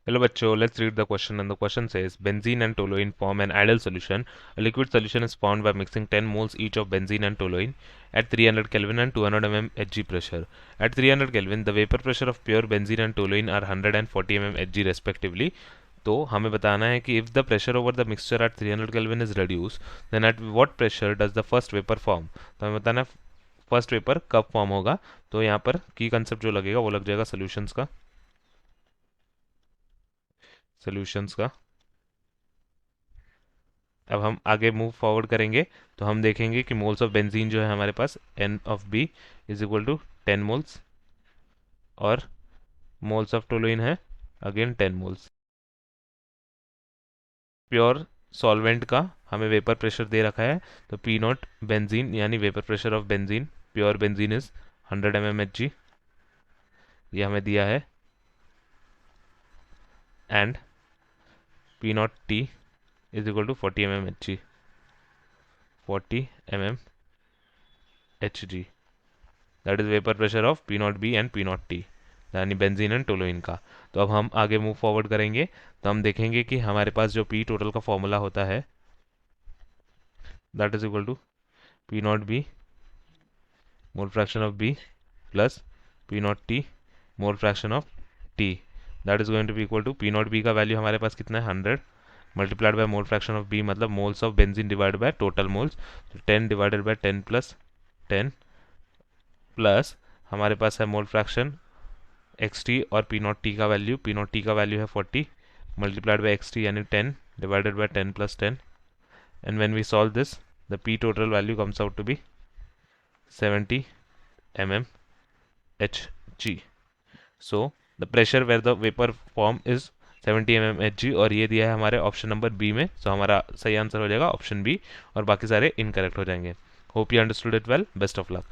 Hello bachcho, let's read the question, and the question says benzene and toluene form an ideal solution. A liquid solution is formed by mixing 10 moles each of benzene and toluene at 300 Kelvin and 200 mm Hg pressure. At 300 Kelvin, the vapor pressure of pure benzene and toluene are 140 mm Hg respectively. तो हमें बताना है कि if the pressure over the mixture at 300 Kelvin is reduced, then at what pressure does the first vapor form? तो हमें बताना है first vapour कब फॉर्म होगा. तो यहाँ पर की कंसेप्ट जो लगेगा वो लग जाएगा सॉल्यूशंस का. अब हम आगे मूव फॉरवर्ड करेंगे तो हम देखेंगे कि मोल्स ऑफ बेंजीन जो है हमारे पास N of B is equal to 10 moles और मोल्स ऑफ टोलुइन है अगेन 10 मोल्स. प्योर सॉल्वेंट का हमें वेपर प्रेशर दे रखा है तो पी नॉट बेंजीन यानी vapour pressure of benzene pure benzene is 100 mm Hg, ये हमें दिया है. And P naught T is equal to 40 mm Hg, 40 mm Hg, that is vapour pressure of P naught B and P naught T यानी benzene and toluene का. तो अब हम आगे मूव फॉरवर्ड करेंगे तो हम देखेंगे कि हमारे पास जो पी टोटल का फॉर्मूला होता है that is equal to P naught B mole fraction of B plus P naught T mole fraction of T, that is going to be equal to P naught B का value हमारे पास कितना है 100 multiplied by mole fraction of B मतलब moles of benzene divide by total moles, तो 10 divided by 10 plus 10 plus हमारे पास है मोल फ्रैक्शन एक्स टी और पी नॉट टी का वैल्यू, पी नॉट टी का वैल्यू है 40 मल्टीप्लाइड बाय एक्स टी यानी 10 divided by 10 plus 10, and when we solve this the P total value comes out to be 70 mm Hg. So the pressure where the vapour form is 70 mm Hg और ये दिया है हमारे option number B में. सो हमारा सही answer हो जाएगा ऑप्शन बी और बाकी सारे इनकरेक्ट हो जाएंगे. Hope you understood it well. Best of luck.